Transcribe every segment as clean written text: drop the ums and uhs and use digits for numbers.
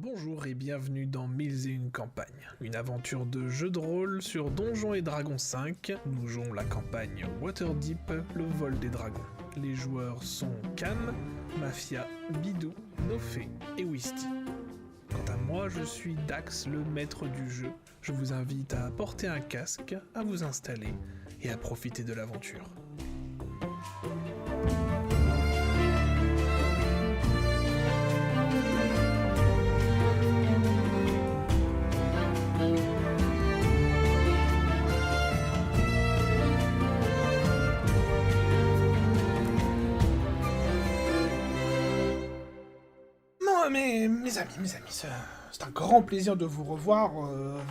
Bonjour et bienvenue dans Mille et une campagnes, une aventure de jeu de rôle sur Donjons et Dragons 5. Nous jouons la campagne Waterdeep, le vol des dragons. Les joueurs sont Cam, Mafia, Bidou, Nofé et Wisty. Quant à moi, je suis Dax, le maître du jeu. Je vous invite à porter un casque, à vous installer et à profiter de l'aventure. Non, mais mes amis, c'est un grand plaisir de vous revoir,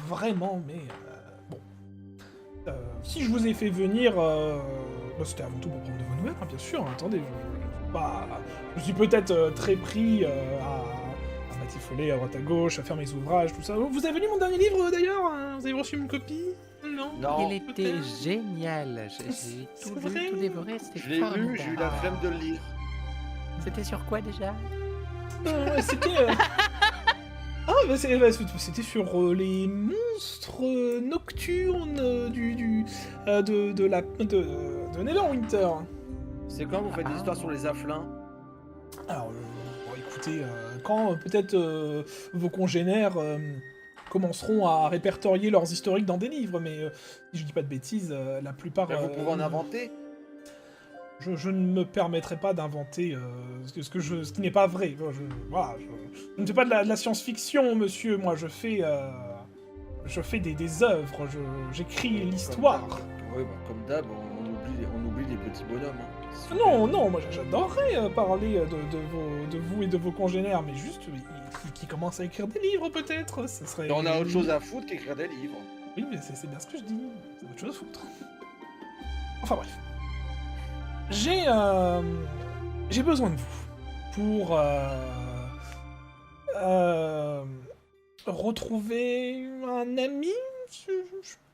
vraiment, mais bon. Si je vous ai fait venir, c'était avant tout pour prendre de vos nouvelles, hein, bien sûr. Hein, attendez, je suis peut-être très pris à batifoler à droite à gauche, à faire mes ouvrages, tout ça. Vous avez lu mon dernier livre d'ailleurs hein? Vous avez reçu une copie? Non. Il était génial. J'ai tout C'est vrai lu, tout dévoré, c'était Je l'ai formidable. lu, j'ai eu la flemme de le lire. C'était sur quoi déjà? C'était. C'était sur les monstres nocturnes de Neverwinter. C'est quand vous faites des histoires sur les afflins? Alors, bon, écoutez, quand peut-être vos congénères commenceront à répertorier leurs historiques dans des livres, mais si je dis pas de bêtises, la plupart... Vous pouvez en inventer? Je ne me permettrai pas d'inventer ce qui n'est pas vrai. Je ne fais pas de la science-fiction, monsieur. Moi, je fais des œuvres. J'écris l'histoire. Oui, bah, comme d'hab, on oublie les petits bonhommes. Hein. Non, moi j'adorerais parler de vous et de vos congénères, mais juste qui commencent à écrire des livres peut-être. Ça serait. Et on a autre chose à foutre qu'écrire des livres. Oui, mais c'est bien ce que je dis. C'est autre chose à foutre. Enfin bref. J'ai besoin de vous pour retrouver un ami, je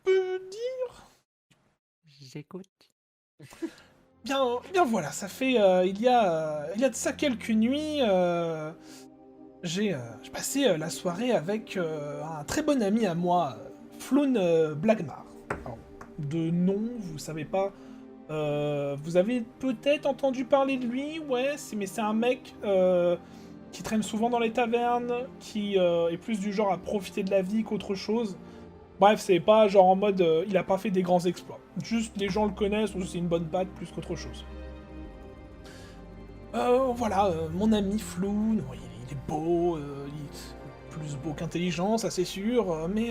peux dire. J'écoute. Bien voilà, ça fait il y a de ça quelques nuits, j'ai passé la soirée avec un très bon ami à moi, Floun Blagmar. Alors, de nom, vous savez pas. Vous avez peut-être entendu parler de lui, ouais, mais c'est un mec qui traîne souvent dans les tavernes, qui est plus du genre à profiter de la vie qu'autre chose. Bref, c'est pas genre en mode il a pas fait des grands exploits. Juste les gens le connaissent, ou c'est une bonne patte plus qu'autre chose. Voilà, mon ami Floun, il est beau, il est plus beau qu'intelligent, ça c'est sûr, mais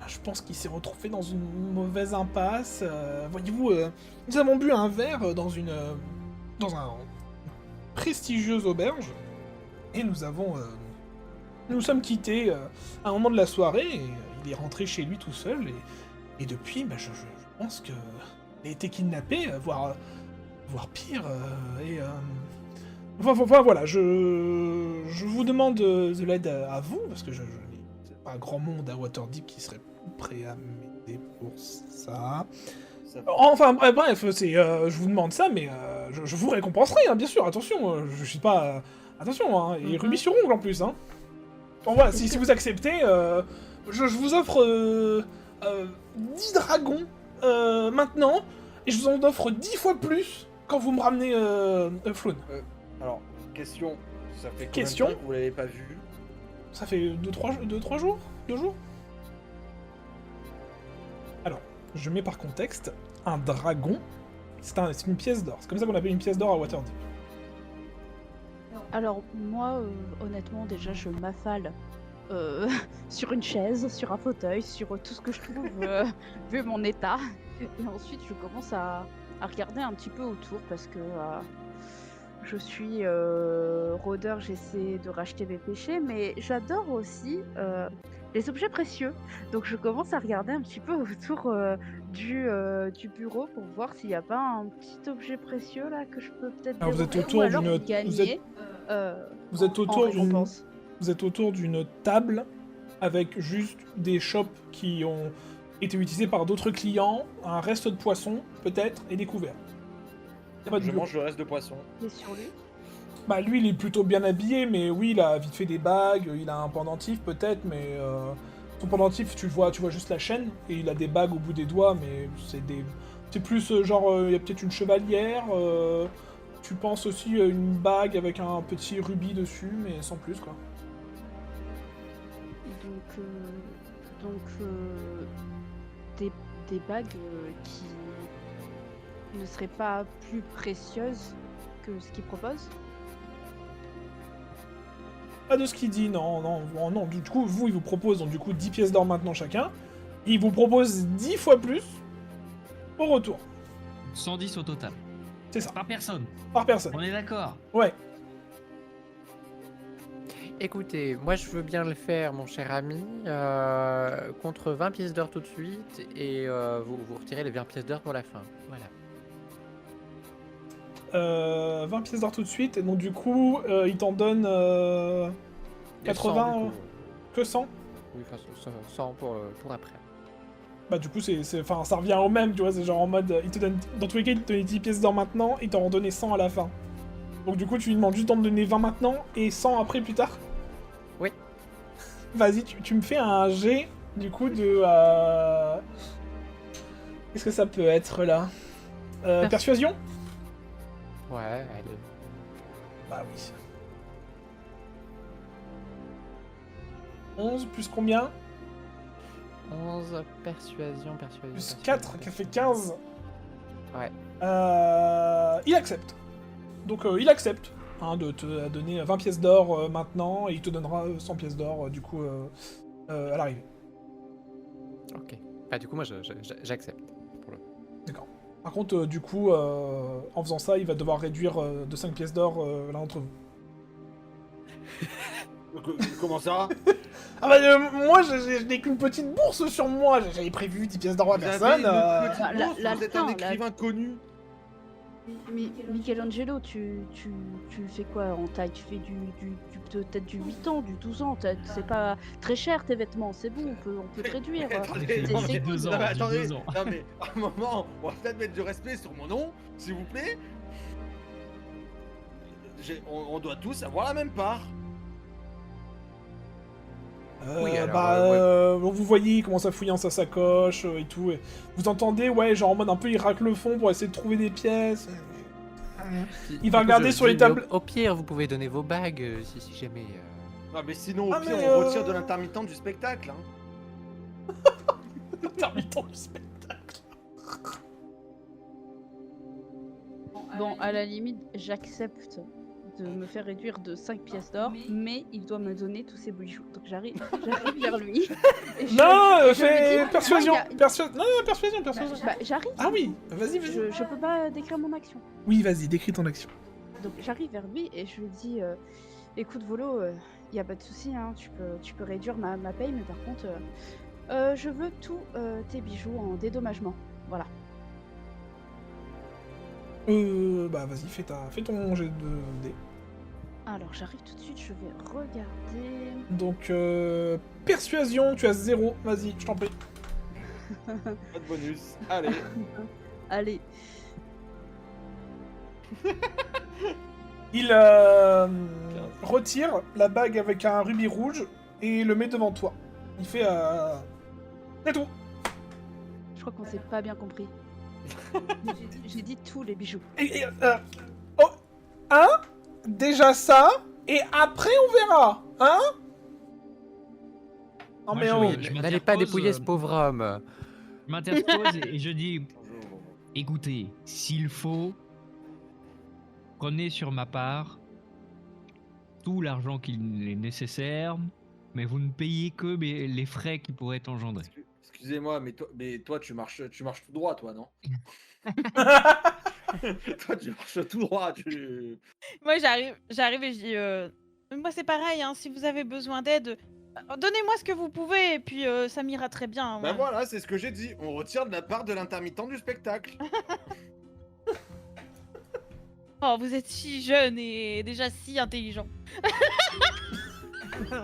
je pense qu'il s'est retrouvé dans une mauvaise impasse. Voyez-vous, nous avons bu un verre dans un prestigieuse auberge, et nous sommes quittés à un moment de la soirée, et il est rentré chez lui tout seul, et depuis, je pense que il a été kidnappé, voire pire, voilà, je vous demande de l'aide à vous, parce que je n'ai pas grand monde à Waterdeep qui serait prêt à m'aider pour ça. Enfin, bref, je vous demande ça, mais je vous récompenserai, hein, bien sûr, attention, je suis pas... attention, hein, et rubis sur ongle en plus, hein. Bon voilà, si vous acceptez, je vous offre 10 dragons maintenant, et je vous en offre 10 fois plus quand vous me ramenez Floun. Alors, question, ça fait combien Question. de temps que vous l'avez pas vu? Ça fait 2-3 jours 2 jours. Alors, je mets par contexte, un dragon, c'est une pièce d'or. C'est comme ça qu'on appelle une pièce d'or à Waterdeep. Alors moi, honnêtement, déjà je m'affale sur une chaise, sur un fauteuil, sur tout ce que je trouve, vu mon état. Et ensuite je commence à regarder un petit peu autour parce que je suis rôdeur, j'essaie de racheter mes péchés, mais j'adore aussi les objets précieux. Donc je commence à regarder un petit peu autour du bureau pour voir s'il n'y a pas un petit objet précieux là que je peux peut-être Alors, vous êtes dérober, autour ou alors d'une- gagner Vous êtes en récompense. Vous êtes autour d'une table avec juste des chopes qui ont été utilisées par d'autres clients, un reste de poisson peut-être et des couverts. Y a pas de Je bureau. mange le reste de poisson. Et sur lui. Bah lui il est plutôt bien habillé, mais oui il a vite fait des bagues, il a un pendentif peut-être, mais son pendentif tu vois juste la chaîne, et il a des bagues au bout des doigts, mais c'est plus genre il y a peut-être une chevalière, tu penses aussi une bague avec un petit rubis dessus, mais sans plus quoi. Donc des bagues qui ne seraient pas plus précieuses que ce qu'il propose. Pas de ce qu'il dit, non. Du coup, vous, il vous propose donc, du coup 10 pièces d'or maintenant chacun. Il vous propose 10 fois plus au retour. 110 au total. C'est ça, Par personne. par personne. On est d'accord. Ouais. Écoutez, moi je veux bien le faire, mon cher ami, contre 20 pièces d'or tout de suite, et vous retirez les 20 pièces d'or pour la fin. Voilà. 20 pièces d'or tout de suite, et donc du coup, il t'en donne Et 80, 100, du coup. que 100. Oui, enfin 100 pour après. Bah du coup, enfin, ça revient au même, tu vois, c'est genre en mode, il te donne, dans tous les cas, il te donne 10 pièces d'or maintenant, et t'en redonne 100 à la fin. Donc du coup, tu lui demandes juste d'en donner 20 maintenant, et 100 après, plus tard. Oui. Vas-y, tu me fais un G, du coup, de... Qu'est-ce que ça peut être, là Persuasion. Ouais, allez. Bah oui. 11 plus combien? 11, persuasion. Plus 4, qui fait 15. Ouais. Il accepte. Donc il accepte de te donner 20 pièces d'or maintenant, et il te donnera 100 pièces d'or du coup à l'arrivée. Ok. Bah du coup, moi j'accepte. D'accord. Par contre, du coup, en faisant ça, il va devoir réduire de 5 pièces d'or l'un d'entre vous. Comment ça? Ah bah moi, je n'ai qu'une petite bourse sur moi, j'avais prévu 10 pièces d'or à Vous avez personne. une petite Bah, bourse, là, vous êtes le un temps, écrivain connu. Michelangelo, tu fais quoi en taille? Tu fais peut-être du 8 ans, du 12 ans. C'est pas très cher tes vêtements, c'est bon, on peut te réduire. Attendez, non, mais- j'ai 2 ans, non, mais j'ai attendez, 2 ans. non mais à un moment, on va peut-être mettre du respect sur mon nom, s'il vous plaît. On doit tous avoir la même part. Oui, alors, Bah, vous voyez, il commence à fouiller dans sa sacoche et tout. Et vous entendez, ouais, genre en mode un peu, il racle le fond pour essayer de trouver des pièces. Il va regarder sur les tables. Au pire, vous pouvez donner vos bagues si jamais. Non mais sinon au Ah, pire mais, on retire de l'intermittent du spectacle. Hein. Intermittent du spectacle. Bon, à la limite, j'accepte de me faire réduire de 5 pièces d'or, mais il doit me donner tous ses bijoux. Donc j'arrive vers lui. Et Non, je fais lui dis, persuasion. moi, il y a- Non, persuasion. Bah, j'arrive. Ah oui, vas-y. Je peux pas décrire mon action. Oui, vas-y, décris ton action. Donc j'arrive vers lui et je lui dis écoute Volo, y a pas de souci, hein, tu peux réduire ma paye, mais par contre je veux tous tes bijoux en dédommagement. Voilà. Bah vas-y, fais ton jet de dés. Alors j'arrive tout de suite, je vais regarder. Donc persuasion, tu as 0. Vas-y, je t'en prie. Pas de bonus. Allez. Allez. Il retire la bague avec un rubis rouge et le met devant toi. Il fait c'est tout. Je crois qu'on s'est pas bien compris. J'ai dit tous les bijoux. Oh, déjà ça, et après on verra, hein? Non Moi, mais je- oh. je N'allez m'interpose, pas dépouiller ce pauvre homme. Je m'interpose et je dis Bonjour. écoutez, s'il faut, prenez sur ma part tout l'argent qu'il est nécessaire, mais vous ne payez que les frais qui pourraient être engendrés. Excusez-moi, mais toi tu marches tout droit, toi, non? Toi tu marches tout droit, Moi, j'arrive et je dis moi, c'est pareil, hein, si vous avez besoin d'aide, donnez-moi ce que vous pouvez, et puis ça m'ira très bien. Bah ouais. voilà, c'est ce que j'ai dit. On retire de la part de l'intermittent du spectacle. Oh, vous êtes si jeune et déjà si intelligent.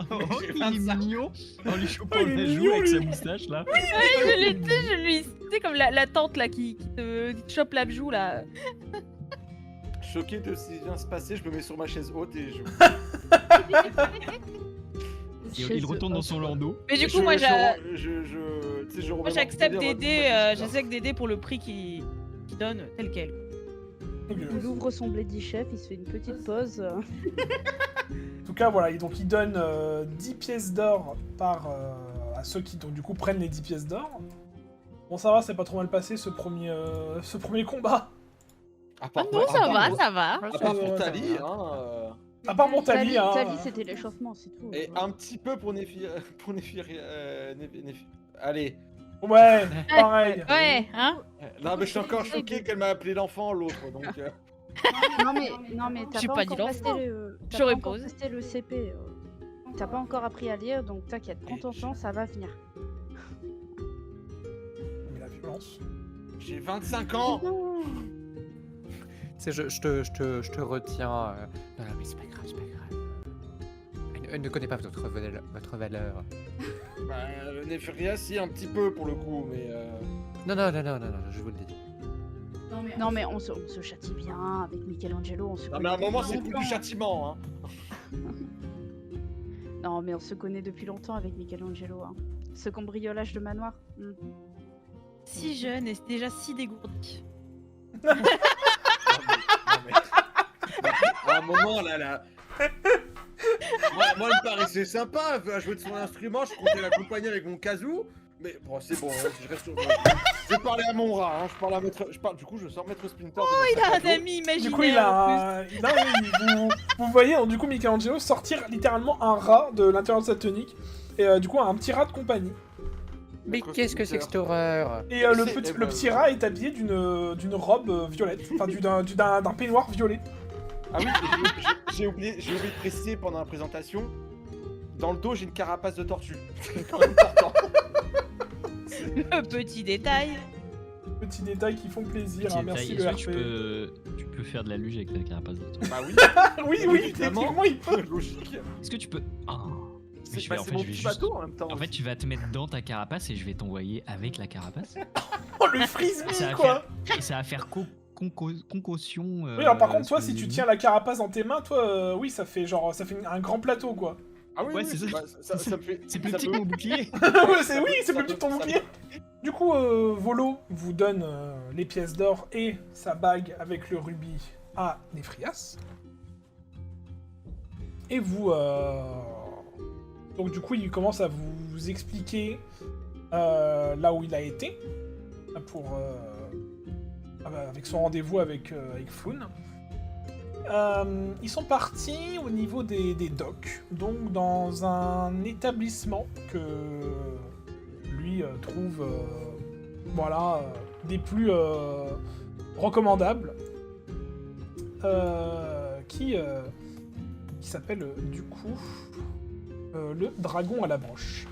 Oh, il est 25. mignon en lui chopant Oh, il est la joue mignon, avec lui. sa moustache là. Je lui, tu sais, comme la tante là qui te chope la joue là. choqué de ce qui vient se passer, je me mets sur ma chaise haute et je... Il retourne dans son landau. Mais du coup, je- moi, tu sais, je remets moi mon j'accepte courrier en mode, d'aider, bon, j'accepte d'aider pour le prix qu'il donne tel quel. Ok. Il ouvre son Bloody Chef, il se fait une petite pause. En tout cas, voilà, et donc il donne 10 pièces d'or à ceux qui donc, du coup prennent les 10 pièces d'or. Bon, ça va, c'est pas trop mal passé ce premier combat. À Ah part- non, à ça part- va, ça va. À part Ça pour va, Tali, ça hein. À part mon Tali, hein. Tali, c'était l'échauffement, c'est tout. Et un petit peu pour Néphir... Allez. Ouais, pareil. Ouais, hein. Non, mais je suis encore choqué qu'elle m'a appelé l'enfant, l'autre, donc... Non mais t'as J'ai pas, pas dit encore l'enfant. passé le... t'as J'aurais pas encore posé. passé le CP. T'as pas encore appris à lire, donc t'inquiète, prends ton temps, ça va venir. Mais la violence. J'ai 25 ans. Non. Tu sais, je te retiens. Non, mais c'est pas grave, c'est pas grave. Elle ne connaît pas votre valeur. Bah, Néphiria, si, un petit peu, pour le coup, mais... Non, je vous le dis. Non mais on se châtie bien avec Michelangelo, on se Non, connaît mais à un depuis moment, c'est plus longtemps. du châtiment, hein. Non mais on se connaît depuis longtemps avec Michelangelo. Hein. Ce cambriolage de manoir. Si jeune et déjà si dégourdi. Non, mais- À un moment, là... Moi, il me paraissait sympa, à jouer de son instrument, je comptais l'accompagner avec mon kazoo, mais bon, c'est bon, hein, je reste sur... Je vais parler à mon rat, hein, je parle à Maître... Du coup, je sors Maître Splinter. Oh, Il a un ami imaginaire. Du coup, il a un... vous voyez donc, du coup Michelangelo sortir littéralement un rat de l'intérieur de sa tunique. Et du coup, un petit rat de compagnie. Mais qu'est-ce que c'est que cette horreur? Et C'est- le petit rat est habillé d'une robe violette. Enfin, d'un peignoir violet. Ah oui, j'ai oublié de préciser pendant la présentation, dans le dos, j'ai une carapace de tortue. C'est quand même important. Le petit détail. Petits détails qui font plaisir. Petit Hein, merci détail, le est-ce RP. que tu peux faire de la luge avec ta carapace de tortue? Bah oui, Oui, évidemment. techniquement, il peut. Logique. Est-ce que tu peux... Ah. Mais C'est mon petit bateau en même temps. En fait, tu vas te mettre dans ta carapace et je vais t'envoyer avec la carapace. Oh, le frisbee, Ça va quoi. Et ça va faire concussion. Oui, alors par contre, toi, sur si les tu ennemis. tiens la carapace dans tes mains, toi, oui, ça fait un grand plateau, quoi. Ah oui, Ouais, oui, c'est ça. bah, ça me fait... C'est plus ça petit peut- que mon bouclier. C'est plus petit que ton ça- bouclier. Du coup, Volo vous donne les pièces d'or et sa bague avec le rubis à Néphrias. Et vous... Donc du coup, il commence à vous expliquer là où il a été, avec son rendez-vous avec Floun. Ils sont partis au niveau des docks, donc dans un établissement que lui trouve des plus recommandables, qui s'appelle du coup le Dragon à la broche.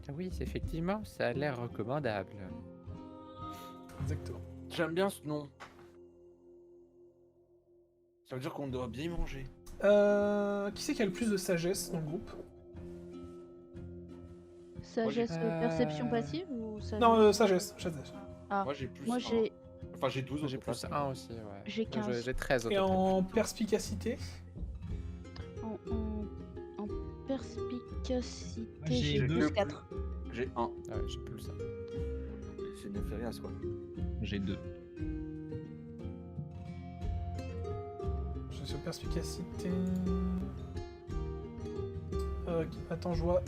Ah oui, effectivement, ça a l'air recommandable. Exactement. J'aime bien ce nom. Ça veut dire qu'on doit bien y manger. Qui c'est qui a le plus de sagesse dans le groupe? Sagesse, Euh, perception passive ou sagesse? Non, sagesse. Ah, Moi j'ai plus. moi un. j'ai Enfin j'ai 12 au J'ai total. plus 1 aussi, ouais. J'ai 15. J'ai 13 au Et total. en perspicacité? en perspicacité, J'ai j'ai deux. plus 4. J'ai 1. Ouais, j'ai plus 1. C'est Néphérias quoi. J'ai 2. Je suis sur perspicacité. Attends, je vois.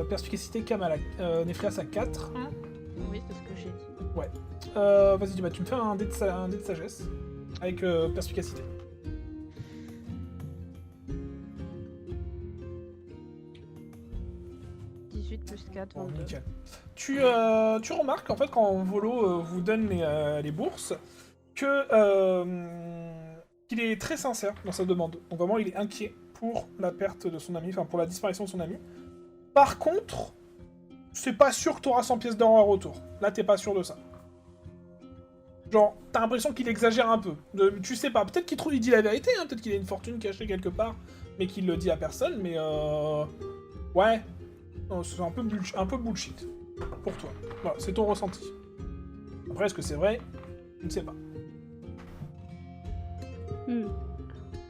Perspicacité, Kamala. Néphrias à 4. Oui, c'est ce que j'ai dit. Vas-y, tu me fais un dé de sagesse. Avec perspicacité. « 18 plus 4, Bon, 22. nickel. Tu remarques en fait quand Volo vous donne les bourses que qu'il est très sincère dans sa demande. Donc vraiment il est inquiet pour la perte de son ami, enfin pour la disparition de son ami. Par contre, c'est pas sûr que tu auras 100 pièces d'or en retour. Là t'es pas sûr de ça. Genre, t'as l'impression qu'il exagère un peu. Tu sais pas, peut-être qu'il dit la vérité, hein, peut-être qu'il a une fortune cachée quelque part, mais qu'il le dit à personne, mais ouais. Non, c'est un peu bullshit pour toi. Voilà, c'est ton ressenti. Après, est-ce que c'est vrai? Je ne sais pas. Hmm.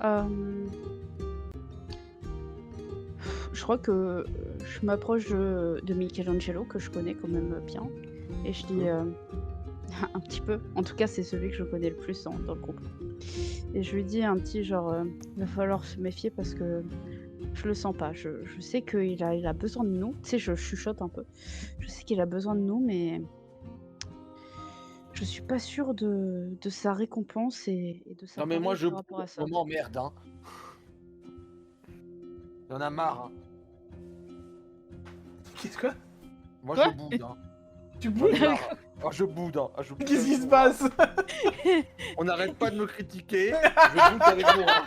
Euh, Je crois que je m'approche de Michelangelo, que je connais quand même bien, et je dis un petit peu, en tout cas c'est celui que je connais le plus dans le groupe. Et je lui dis un petit genre, il va falloir se méfier parce que je le sens pas. Je sais qu'il a besoin de nous. Tu sais, je chuchote un peu. Je sais qu'il a besoin de nous, mais je suis pas sûre de sa récompense et de sa Non mais moi parole je par rapport à ça. m'emmerde hein. J'en ai marre hein. Qu'est-ce que Moi Quoi je boude hein. tu J'en boudes? ai marre. Ah je boude hein. Ah, je boude Qu'est-ce qui avec se mon passe? rat. On n'arrête pas de me critiquer. Je boude avec mon rat.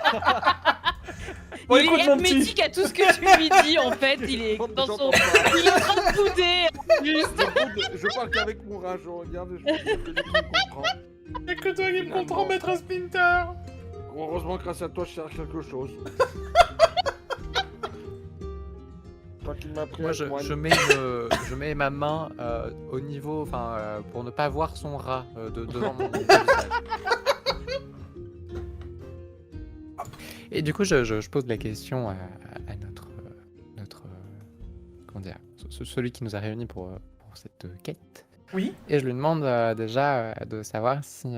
Bon, il écoute, est mon petit. hermétique à tout ce que tu lui dis en fait. Il est dans son. J'entends pas. Il est en train de bouder. Juste. Je parle qu'avec mon rat, je regarde et je me comprends. Y'a que toi qui me Finalement. comprends, maître Splinter. Heureusement, grâce à toi, je cherche quelque chose. Toi qui m'as pris Moi, à je, moine. je mets ma main au niveau, pour ne pas voir son rat devant mon visage. Et du coup, je pose la question à notre comment dire, celui qui nous a réunis pour cette quête. Oui. Et je lui demande déjà de savoir si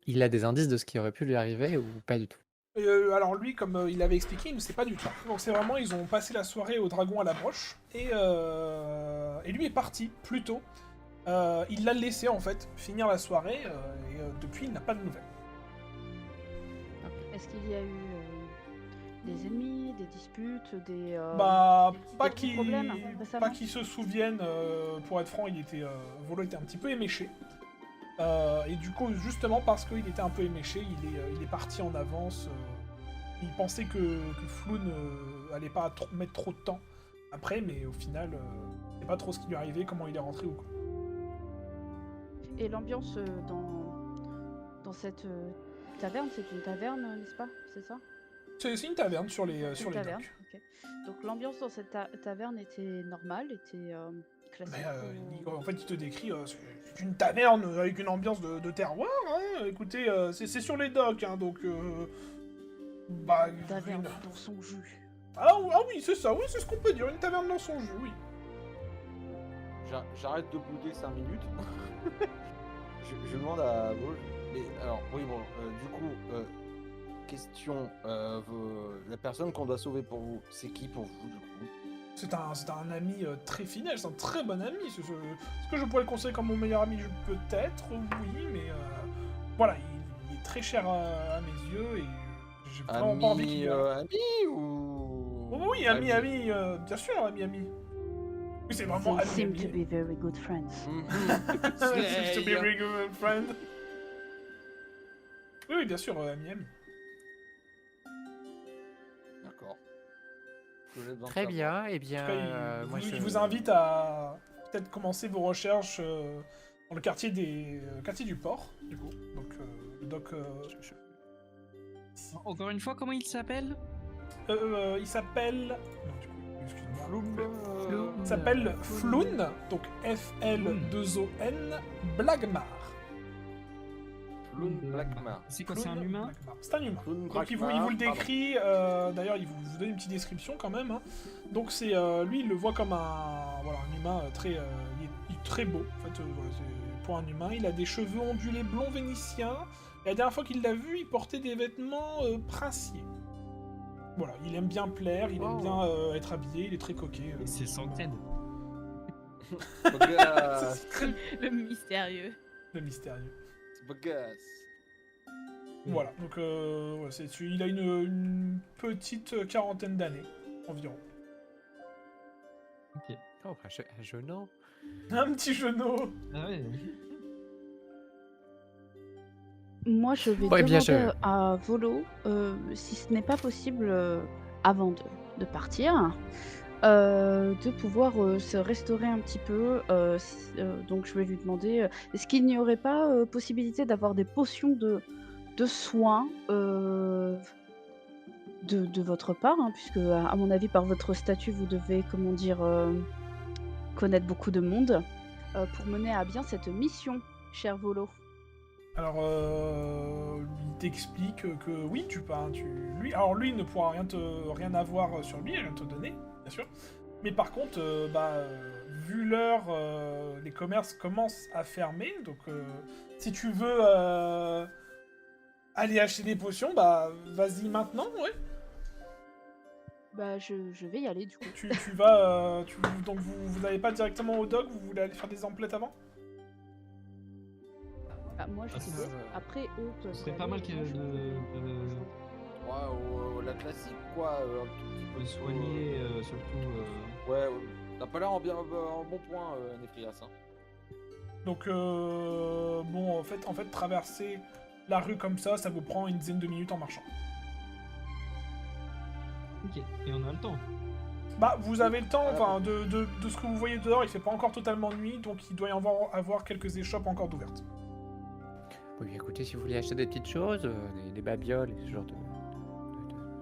il a des indices de ce qui aurait pu lui arriver ou pas du tout. Alors lui, comme il avait expliqué, il ne sait pas du tout. Donc c'est vraiment, ils ont passé la soirée au dragon à la broche, et lui est parti plus tôt. Il l'a laissé en fait finir la soirée, et depuis il n'a pas de nouvelles. Est-ce qu'il y a eu des ennemis, des disputes, des Bah, pas petits qu'il problèmes récemment? se souvienne, pour être franc, Volo était un petit peu éméché. Et du coup, justement parce qu'il était un peu éméché, il est parti en avance. Il pensait que Floun allait pas mettre trop de temps après, mais au final, c'est pas trop ce qui lui est arrivé, comment il est rentré ou quoi. Et l'ambiance dans cette taverne, c'est une taverne, n'est-ce pas? C'est ça? C'est une taverne sur les C'est une taverne, docks. ok. Donc l'ambiance dans cette taverne était normale, était classique. Mais en fait, il te décrit, c'est une taverne avec une ambiance de terroir. Hein. Écoutez, c'est sur les docks, hein, donc. Bah, Une taverne dans son jus. Ah oui, c'est ça, oui, c'est ce qu'on peut dire, une taverne dans son jus, oui. J'arrête de bouder 5 minutes. je demande à Vosges. Mais alors, oui, bon, du coup, question. La personne qu'on doit sauver pour vous, c'est qui pour vous, du coup? C'est un ami très fidèle, c'est un très bon ami. Est-ce que je pourrais le considérer comme mon meilleur ami? Peut-être, oui, mais voilà, il est très cher à mes yeux et j'ai vraiment pas envie qu'il... Ami ou... Oh, oui, ami, bien sûr, ami. Oui, c'est vraiment They seem ami. to be very good friends. Seems to be a very good friend. Oui, bien sûr, ami. D'accord. Que j'ai besoin de Très savoir. bien, et En tout bien, cas, moi il vous invite à peut-être commencer vos recherches dans le quartier du port, du coup. Donc, le dock... Encore une fois, comment il s'appelle? il s'appelle... Non, du coup, excuse-moi. Floun. Il s'appelle Floun, donc F-L-2-O-N, Blagmar. Floun Blackmar. C'est quoi, c'est un Floun humain? Blagmar. C'est un humain. Floun Donc il vous Blackmar, le décrit, d'ailleurs il vous donne une petite description quand même. Hein. Donc c'est lui il le voit comme un humain très, il est très beau. En fait, pour un humain, il a des cheveux ondulés blonds vénitiens. Et la dernière fois qu'il l'a vu, il portait des vêtements princiers. Voilà, il aime bien plaire, il aime bien être habillé, il est très coquet. Et c'est Sancted. Bogasse. Le mystérieux. Le mystérieux. Bogasse. Voilà, donc il a une petite quarantaine d'années environ. Ok. Oh, un jeune homme. Un petit genou. Ah ouais. Moi, je vais Ouais, bien demander sûr. à Volo si ce n'est pas possible, avant de partir, de pouvoir se restaurer un petit peu. Donc, je vais lui demander est-ce qu'il n'y aurait pas possibilité d'avoir des potions de soins de votre part, hein, puisque, à mon avis, par votre statut, vous devez, comment dire, connaître beaucoup de monde pour mener à bien cette mission, cher Volo. Alors, il t'explique que oui, alors lui ne pourra rien avoir sur lui, rien te donner, bien sûr. Mais par contre, vu l'heure, les commerces commencent à fermer, donc si tu veux aller acheter des potions, bah vas-y maintenant, ouais. Bah, je vais y aller du coup. Tu vas, donc vous n'allez pas directement au dock, vous voulez aller faire des emplettes avant? Bah, moi, je Ah, vais. c'est- Après, eux peuvent. Ce serait y pas aller, mal et que moi, je de Ouais, la classique, quoi. Un tout petit peu le de- soigner, surtout. Ouais, t'as pas l'air en bon point, Néphrias. Hein. Donc, bon, en fait, traverser la rue comme ça vous prend une dizaine de minutes en marchant. Ok, et on a le temps. Bah, vous avez le temps, Ah, enfin, de ce que vous voyez dehors, il fait pas encore totalement nuit, donc il doit y avoir quelques échoppes encore d'ouvertes. Oui, écoutez, si vous voulez acheter des petites choses, des babioles et ce genre de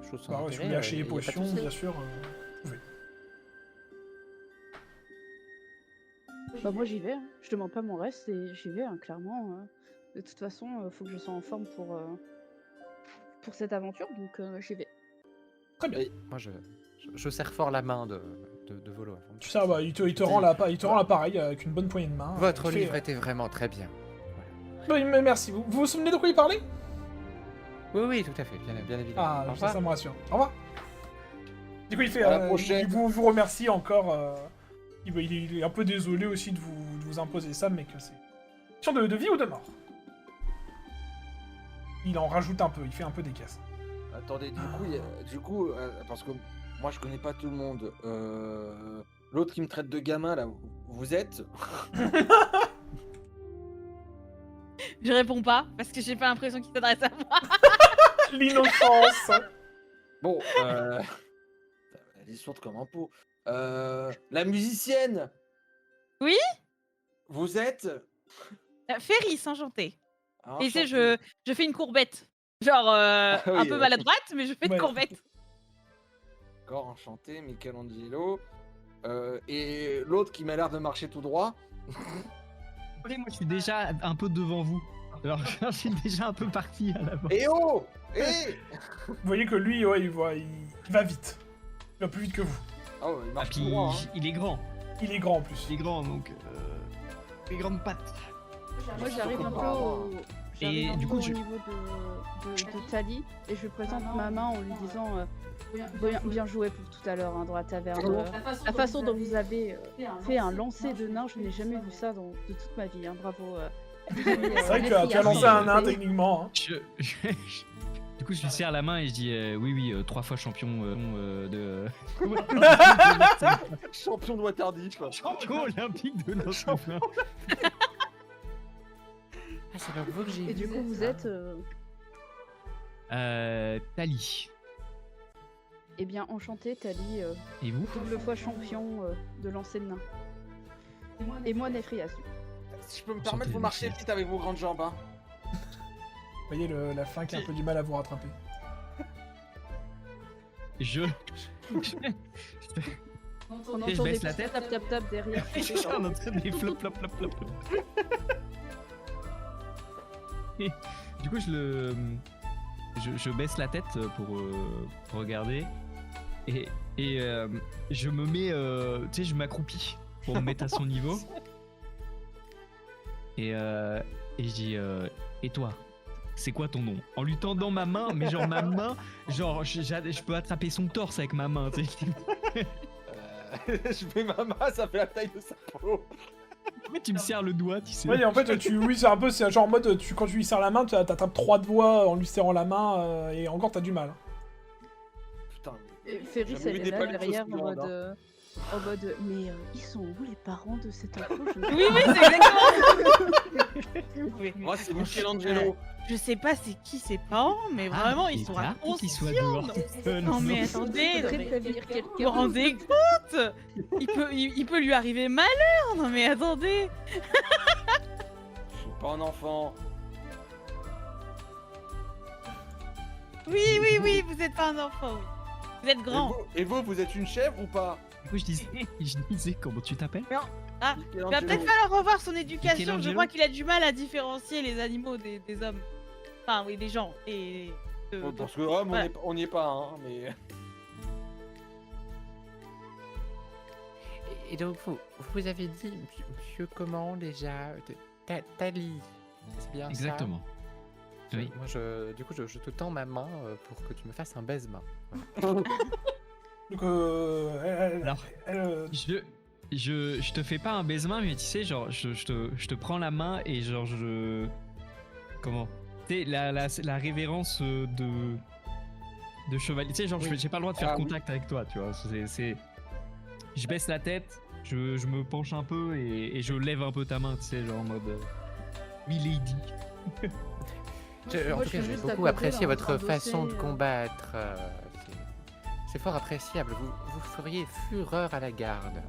choses sans Bah ouais, si vous intérêt, voulez acheter y des a pas de potions, souci. bien sûr, vous pouvez. Bah, moi, j'y vais. Hein. Je demande pas mon reste et j'y vais, hein, clairement. De toute façon, faut que je sois en forme pour cette aventure, donc j'y vais. Très bien. Moi, je serre fort la main de Volo. avant de Tu sais, bah, il te rend l'appareil avec une bonne poignée de main. Votre Il fait, livre était vraiment très bien. Oui, mais merci. Vous vous souvenez de quoi il parlait? Oui, tout à fait, bien évidemment. Ah, Au ça revoir. me rassure. Au revoir. Du coup, il fait. À la prochaine. Il vous remercie encore. Il est un peu désolé aussi de vous imposer ça, mais que c'est question de vie ou de mort. Il en rajoute un peu, il fait un peu des caisses. Attendez, du coup, parce que moi je connais pas tout le monde. L'autre qui me traite de gamin là, vous êtes Je réponds pas parce que j'ai pas l'impression qu'il s'adresse à moi. L'innocence. Bon, elle est sourde comme un pot. La musicienne. Oui. Vous êtes Ferris, enchanté. Ah, Et tu sais, enchanté. je fais une courbette. Genre oui, un peu maladroite, mais je fais Ouais. une courbette. D'accord, enchanté, Michelangelo. Et l'autre qui m'a l'air de marcher tout droit. Moi, je suis déjà un peu devant vous. Alors, je suis déjà un peu parti à l'avant. Eh oh Eh Vous voyez que lui, ouais, il va vite. Il va plus vite que vous. Oh, il Ah, marche puis tout droit. Hein. il est grand. Il est grand en plus. Il est grand, donc. Les grandes pattes. Moi, j'arrive un peu Comprends. j'arrive un du peu coup, au niveau de Tali et je lui présente ma main en lui disant bien joué pour tout à l'heure hein, dans la taverne. La façon dont vous avez fait un lancer de nain, je n'ai jamais vu ça de toute ma vie. Hein, bravo. C'est vrai que tu as lancé un nain techniquement. Hein. Du coup, je lui serre la main et je dis oui, 3 fois champion de. Champion de Waterdeep. Champion olympique de lancer de nain. Ah, c'est donc vous que j'ai Et du vu, coup, vous ça. êtes Tali. eh bien enchanté, Tali, Et vous? double fois champion de lancer de nain. Et moi, Néphrias. Si je peux me permettre, vous marchez vite avec vos grandes jambes. Hein. Vous voyez, la fin qui a un peu du mal à vous rattraper. Je. On je entend baisse des la petits tête. tap derrière. Je suis en train de flop, flop, flop, flop. Et du coup, je baisse la tête pour regarder et je me mets, tu sais, je m'accroupis pour me mettre à son niveau et je dis et toi, c'est quoi ton nom? En lui tendant ma main, mais genre ma main, genre je peux attraper son torse avec ma main. Tu sais. Je mets ma main, ça fait la taille de sa peau. Pourquoi tu me serres le doigt, tu sais? Ouais, et en fait, oui, c'est genre en mode, quand tu lui serres la main, tu t'attrapes 3 doigts en lui serrant la main, et encore t'as du mal. Putain. Et Ferris, J'avais vu elle des est là palais derrière sauce viande, en mode mais ils sont où les parents de cet enfant? Je ne Oui, c'est exactement. Oui. Moi, c'est Michelangelo. Je sais pas c'est qui ses parents, mais vraiment ils sont à inconscients. qu'il soit dehors tout seul. Non mais attendez, voudrais mais prévenir vous quelqu'un. vous rendez compte? Il peut lui arriver malheur. Non mais attendez. Je suis pas un enfant. Oui, vous êtes pas un enfant. Oui. Vous êtes grand. Et vous êtes une chèvre ou pas? Du coup, je disais comment tu t'appelles? Il va peut-être falloir revoir son éducation. Je Michelangelo. crois qu'il a du mal à différencier les animaux des hommes. Enfin, oui, des gens. Ouais, parce que Rome, voilà. on n'y est pas, hein, mais... Et donc, vous avez dit, monsieur comment déjà Tali, c'est bien Exactement. ça? Oui. Moi, du coup, je te tends ma main pour que tu me fasses un baise-main. Donc, Alors, elle, je te fais pas un baise-main, mais tu sais, genre, je te prends la main et genre, comment? Tu sais, la révérence de chevalier. Tu sais, genre, j'ai pas le droit de faire Ah, oui. contact avec toi, tu vois. Je baisse la tête, je me penche un peu et je lève un peu ta main, tu sais, genre en mode. Milady. En Moi, tout je cas, suis j'ai juste à beaucoup côté, apprécié là, en train votre de façon de bosser, combattre. C'est fort appréciable. Vous feriez fureur à la garde.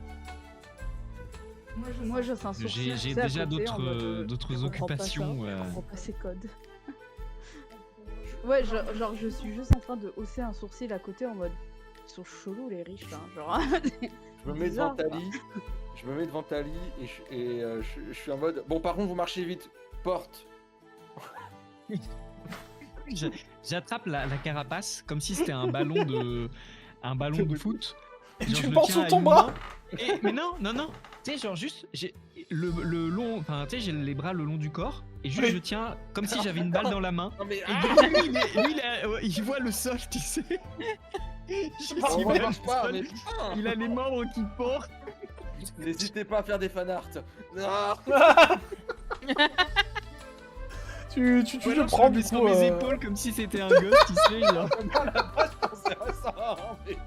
Moi, je sens un sourcil, J'ai tu sais, à déjà côté, en mode, d'autres je comprends pas ça, occupations. Je comprends pas ces codes. Ouais, genre, je suis juste en train de hausser un sourcil à côté en mode. Ils sont chelous les riches là, genre. Je me mets devant Bizarre, quoi. Tali. Je me mets devant Tali et je suis en mode... Bon, par contre, vous marchez vite. Porte. J'attrape la carapace comme si c'était un ballon de foot. Et Genre, tu je le le portes tiens sous à ton une bras. main. Mais non. Tu sais, genre juste, j'ai le long, enfin, tu sais, j'ai les bras le long du corps et juste Oui. je tiens comme si j'avais une balle dans la main. Non mais... Et lui, il voit le sol, tu sais. Juste, Ah, il on voit marche le pas, sol, mais putain. il a les membres qui portent. N'hésitez pas à faire des fanarts. Ah. Tu Ou le alors, prends je le mets du sur coup. mes épaules comme si c'était un gosse, tu sais, genre. Non, là-bas, je pensais à ça. Hein, mais...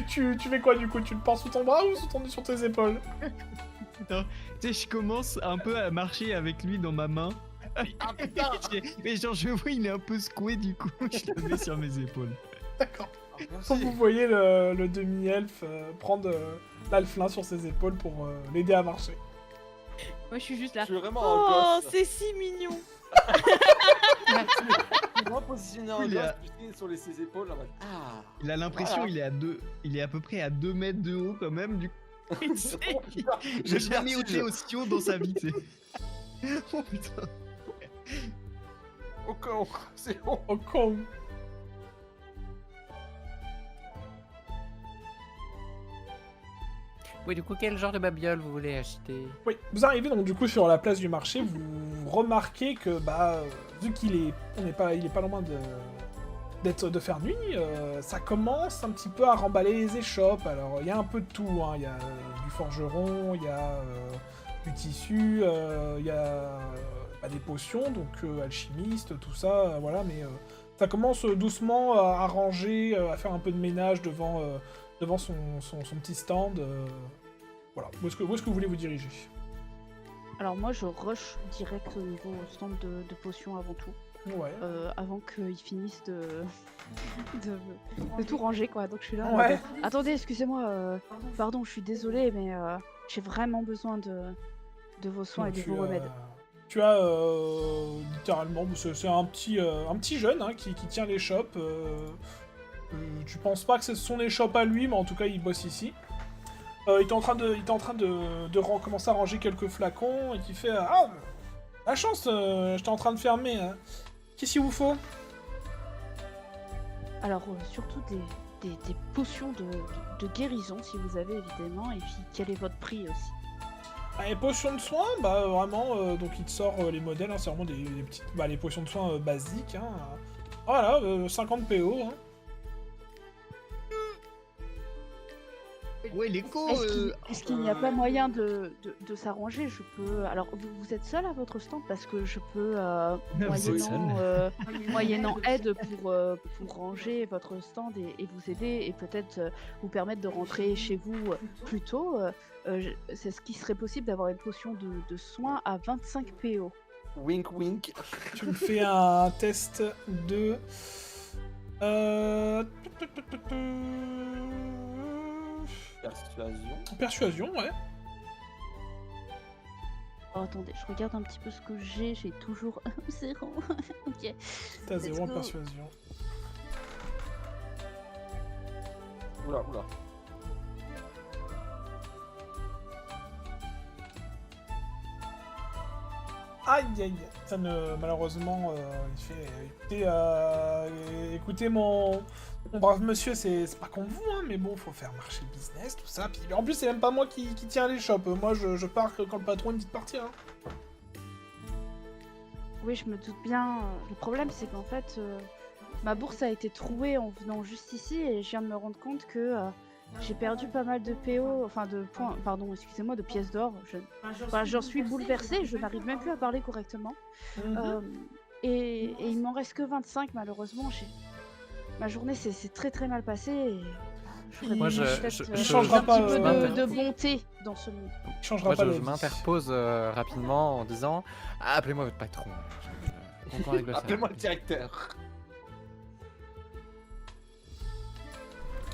Tu fais quoi du coup? Tu le portes sous ton bras ou sur tes épaules? Tu sais, je commence un peu à marcher avec lui dans ma main. Ah putain. Mais genre, je vois, il est un peu secoué, du coup, je le mets sur mes épaules. D'accord. Ah, Donc merci. vous voyez le demi-elfe prendre l'alflin sur ses épaules pour l'aider à marcher. Moi, je suis juste Je là. suis vraiment Oh, un gosse. c'est si mignon. Je suis vraiment positionné en Il est gosse, à- tu sais, sur ses épaules. En mode... Ah. Il a l'impression Voilà. il est à peu près à 2 mètres de haut quand même, du coup. Tu sais, Oh, putain, j'ai j'ai jamais le été vertige. aussi haut dans sa vie, tu sais. Oh putain. Oh con, c'est bon. Oh con. Oui, du coup, quel genre de babiole vous voulez acheter? Oui, vous arrivez donc du coup sur la place du marché, vous remarquez que vu il est pas loin de faire nuit, ça commence un petit peu à remballer les échoppes. Alors il y a un peu de tout, hein. Il y a du forgeron, il y a du tissu, il y a des potions, donc alchimiste, tout ça, voilà, mais ça commence doucement à ranger, à faire un peu de ménage devant son petit stand. Voilà, où est-ce que vous voulez vous diriger? Alors moi je rush direct au niveau stand de potions avant tout, Ouais. avant qu'ils finissent de tout ranger quoi. Donc je suis là. Ouais. Attendez, excusez-moi, pardon, je suis désolée, mais j'ai vraiment besoin de vos soins et de vos remèdes. Tu as littéralement, c'est un petit jeune hein, qui tient l'échoppe. Tu penses pas que c'est son échoppe à lui, mais en tout cas il bosse ici. Il était en train de commencer à ranger quelques flacons et qui fait ah la chance, j'étais en train de fermer. Hein. Qu'est-ce qu'il vous faut? Alors surtout des potions de guérison si vous avez évidemment, et puis quel est votre prix aussi? Les potions de soins, vraiment, donc il te sort les modèles, hein, c'est vraiment des petites, les potions de soins basiques. Hein. Voilà, 50 PO. Hein. Ouais, l'écho. Est-ce qu'il n'y a pas moyen de s'arranger? Je peux. Alors, vous êtes seul à votre stand parce que je peux, vous êtes moyennant aide pour ranger votre stand et vous aider et peut-être vous permettre de rentrer chez vous plus tôt. C'est ce qui serait possible d'avoir une potion de soins à 25 PO. Wink wink. Tu me fais un test de... Persuasion. Persuasion, ouais. Oh, attendez, je regarde un petit peu ce que j'ai. J'ai toujours 0. Ok. T'as Let's 0 en go. persuasion. Oula, oula. Aïe aïe, ça ne malheureusement il fait écoutez mon brave monsieur, c'est pas contre vous hein, mais bon faut faire marcher le business tout ça, puis en plus c'est même pas moi qui tiens les shops, moi je pars quand le patron me dit de partir. Hein. Oui, je me doute bien. Le problème, c'est qu'en fait, ma bourse a été trouée en venant juste ici et je viens de me rendre compte que j'ai perdu pas mal de PO, enfin de points, pardon, excusez-moi, de pièces d'or. J'en suis bouleversée, je n'arrive même plus à parler correctement. Et il m'en reste que 25 malheureusement. Ma journée s'est très très mal passée et Moi, peut-être changera un pas, petit peu m'inter- de bonté dans ce monde. Il changera Moi, pas je la vie. m'interpose rapidement en disant appelez-moi votre patron. On règle ça. Appelez-moi le directeur.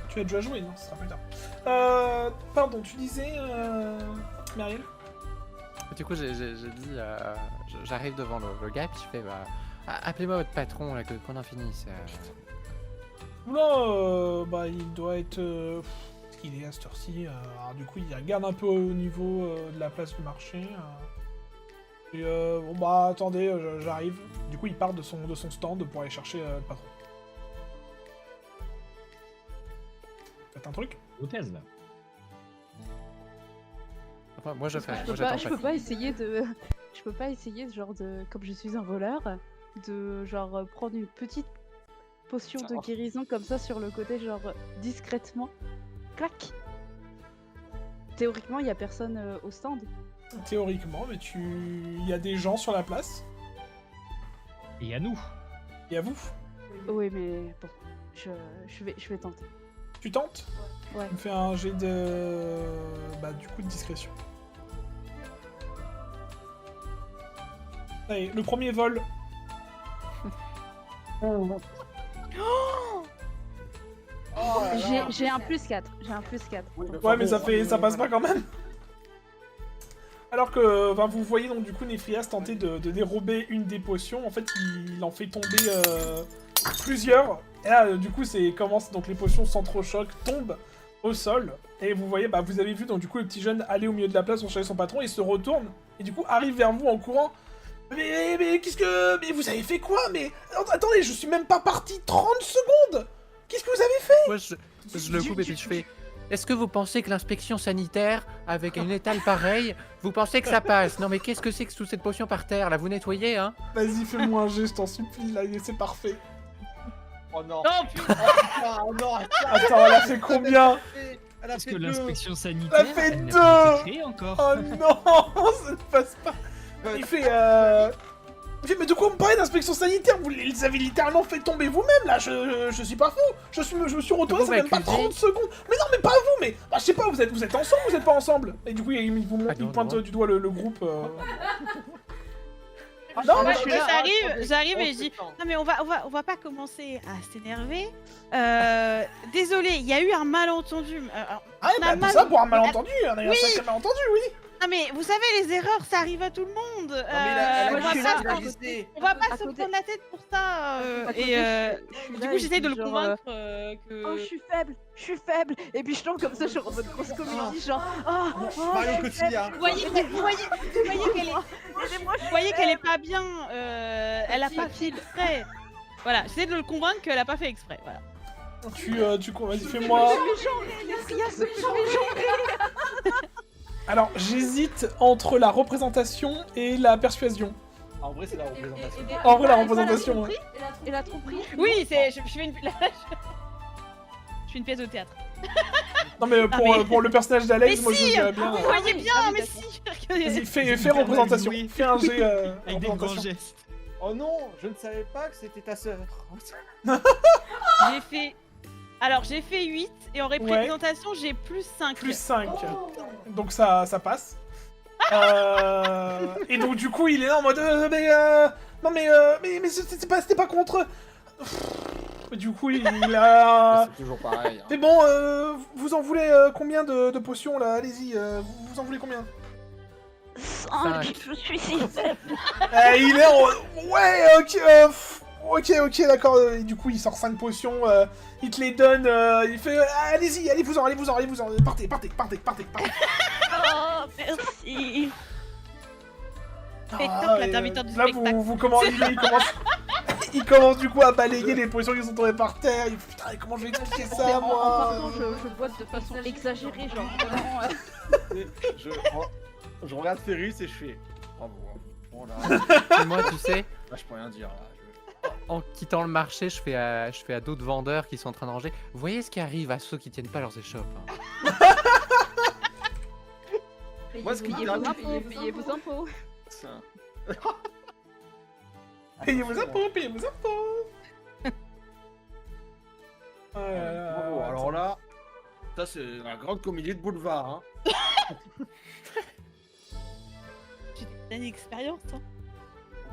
Tu as déjà joué, non? Ce sera plus tard. Pardon, tu disais, Marielle? Du coup, j'ai dit, j'arrive devant le gars, puis je fais, appelez-moi votre patron, là, qu'on en finisse. Oula, bah il doit être... ce qu'il est à cette heure-ci. Alors du coup, il regarde un peu au niveau de la place du marché. Et bon bah attendez, j'arrive. Du coup, il part de son stand pour aller chercher le patron. Faites un truc? Hypothèse là. Enfin, moi, je fais. Je Moi, peux pas, j'attends je peux pas essayer de... Je peux pas essayer, genre, comme je suis un voleur, de, genre, prendre une petite potion de guérison comme ça sur le côté, genre, discrètement. Clac. Théoriquement, il y a personne au stand. Théoriquement, mais il y a des gens sur la place. Et à nous. Et à vous. Oui, mais bon, je vais tenter. Tu tentes? Ouais. Tu me fais un jet de... Bah du coup de discrétion. Allez, le premier vol. J'ai un plus 4. J'ai un plus 4. Ouais, mais ça passe pas quand même. Alors que vous voyez donc du coup Néphrias tenter de dérober une des potions. En fait, il en fait tomber plusieurs. Et là, du coup, donc les potions s'entrechoquent, tombent au sol. Et vous voyez, vous avez vu donc du coup le petit jeune aller au milieu de la place pour chercher son patron. Il se retourne et du coup arrive vers vous en courant. Mais qu'est-ce que... Mais vous avez fait quoi? Mais attendez, je suis même pas parti 30 secondes. Qu'est-ce que vous avez fait? Moi, je le coupe et puis je fais. Est-ce que vous pensez que l'inspection sanitaire, avec une étale pareille, vous pensez que ça passe? Non mais qu'est-ce que c'est que toute cette potion par terre là? Vous nettoyez, hein? Vas-y, fais-moi un jet, je t'en supplie, là, c'est parfait. Oh non. Non, putain. Oh non. Attends, elle a fait combien? Elle a Est-ce fait que deux. l'inspection Ça sanitaire fait elle n'a deux. pas été créée encore? Oh non, ça ne passe pas. Il fait, mais de quoi vous me parlez d'inspection sanitaire? Vous les avez littéralement fait tomber vous-même, là, je suis pas fou. Je me suis retourné, Vous ça même pas m'accusez 30 secondes. Mais non, mais pas vous, mais... je sais pas, vous êtes ensemble ou vous êtes pas ensemble? Et du coup, il vous montre, Ah non, il pointe non. du doigt le groupe. Non, Moi, je suis là. j'arrive et je dis non mais on va pas commencer à s'énerver. Désolé, il y a eu un malentendu. Ah, on a pour ça, pour un malentendu, on a eu un Oui. sacré malentendu, oui. Ah mais vous savez les erreurs ça arrive à tout le monde. Non, mais elle on a va glissé, pas elle a se- glissé. on va À pas se côté- prendre la tête pour ça. À côté, Et je suis du là coup et j'essaie je de le dis genre, convaincre que. Oh, je suis faible. Et puis je tombe comme ça, je suis en mode grosse comédie, genre, oh, Mario je suis faible. Cotillard. Vous voyez qu'elle Aidez-moi, je suis vous voyez qu'elle est faible. pas bien. Elle a pas fait exprès. Voilà, j'essaie de le convaincre qu'elle a pas fait exprès. Voilà. Vas-y, fais-moi... Néphrias se fait mégenrer. Alors, j'hésite entre la représentation et la persuasion. En vrai, c'est la représentation. En vrai, la représentation, ouais. Et la tromperie. Oui, je fais une. je fais une pièce de théâtre. Non, mais pour le personnage d'Alex, Mais moi si, je dirais bien. Vous voyez bien, Ah oui, mais d'accord. si. Vas-y, fais représentation. Oui. Fais un jet Avec des grands représentation. gestes. Oh non, je ne savais pas que c'était ta sœur. J'ai fait. Alors j'ai fait 8 et en représentation j'ai plus 5. Plus 5. Donc ça passe. Et donc du coup, il est là en mode... non mais c'était pas contre... Du coup, il a... C'est toujours pareil. hein. Mais bon, vous en voulez combien de potions là? Allez-y, vous en voulez combien? 5, je suis si faible. Il est en... Ouais, ok, Ok, d'accord. Et du coup, il sort 5 potions, il te les donne, il fait allez-y, allez-vous-en, partez. Oh, merci. Spectacle, et, l'intermittent du là, spectacle. vous commencez, il commence du coup à balayer les potions qui sont tombées par terre. Il fait, putain, comment je vais expliquer ça, En moi partant, je boite de façon exagérée, genre vraiment. Je regarde Ferris et je fais. Bravo. Bon, là, Et moi, tu sais, là, je peux rien dire. Là, en quittant le marché, je fais à d'autres vendeurs qui sont en train de ranger. Vous voyez ce qui arrive à ceux qui tiennent pas leurs échoppes, hein. Moi, ce qui Payez me vos dérange- impôts, payez vos impôts. Ça. Payez vos impôts. Bravo. Alors là, ça c'est la grande comédie de boulevard. Hein. J'ai une expérience, hein.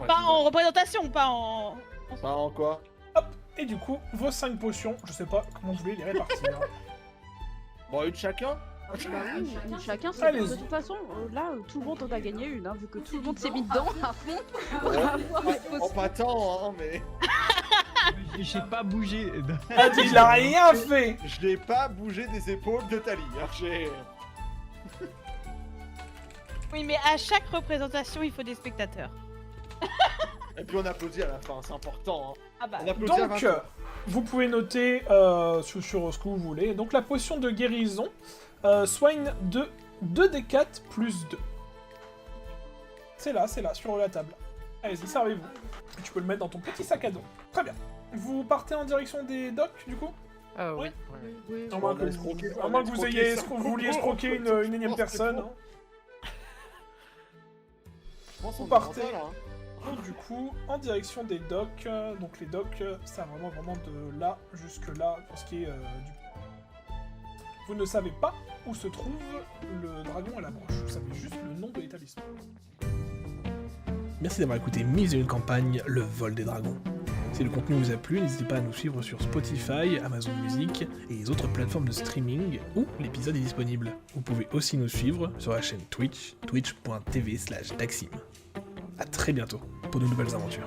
Ouais, Pas en représentation, pas en... Pas en quoi? Et du coup, vos 5 potions, je sais pas comment vous voulez les répartir. Bon, une chacun? Bah oui, chacun, c'est Allez-y. de toute façon, là, tout le monde en a gagné une, hein, vu que tout le monde s'est mis dedans à fond. En pâtant, hein, mais. J'ai pas bougé. Ah, il a rien fait. Je n'ai pas bougé des épaules de Tali. Hein. Oui, mais à chaque représentation, il faut des spectateurs. Et puis on applaudit à la fin, c'est important. Hein. Ah bah, On applaudit à la Donc, fin. vous pouvez noter sur ce que vous voulez. Donc, la potion de guérison soigne de 2d4 plus 2. C'est là, sur la table. Allez-y, servez-vous. Tu peux le mettre dans ton petit sac à dos. Très bien. Vous partez en direction des docks, du coup? Ah oui. Ouais. Ouais. À moins que vous ayez vous vouliez escroquer une énième personne. Hein. Je pense Vous qu'on partez. est dans ça, là, hein. Donc, du coup, en direction des docks. Donc les docks, ça va vraiment de là jusque là, pour ce qui est du... Vous ne savez pas où se trouve le dragon à la broche. Vous savez juste le nom de l'établissement. Merci d'avoir écouté Mise une campagne, le vol des dragons. Si le contenu vous a plu, n'hésitez pas à nous suivre sur Spotify, Amazon Music et les autres plateformes de streaming où l'épisode est disponible. Vous pouvez aussi nous suivre sur la chaîne Twitch, twitch.tv/Daxim. A très bientôt pour de nouvelles aventures.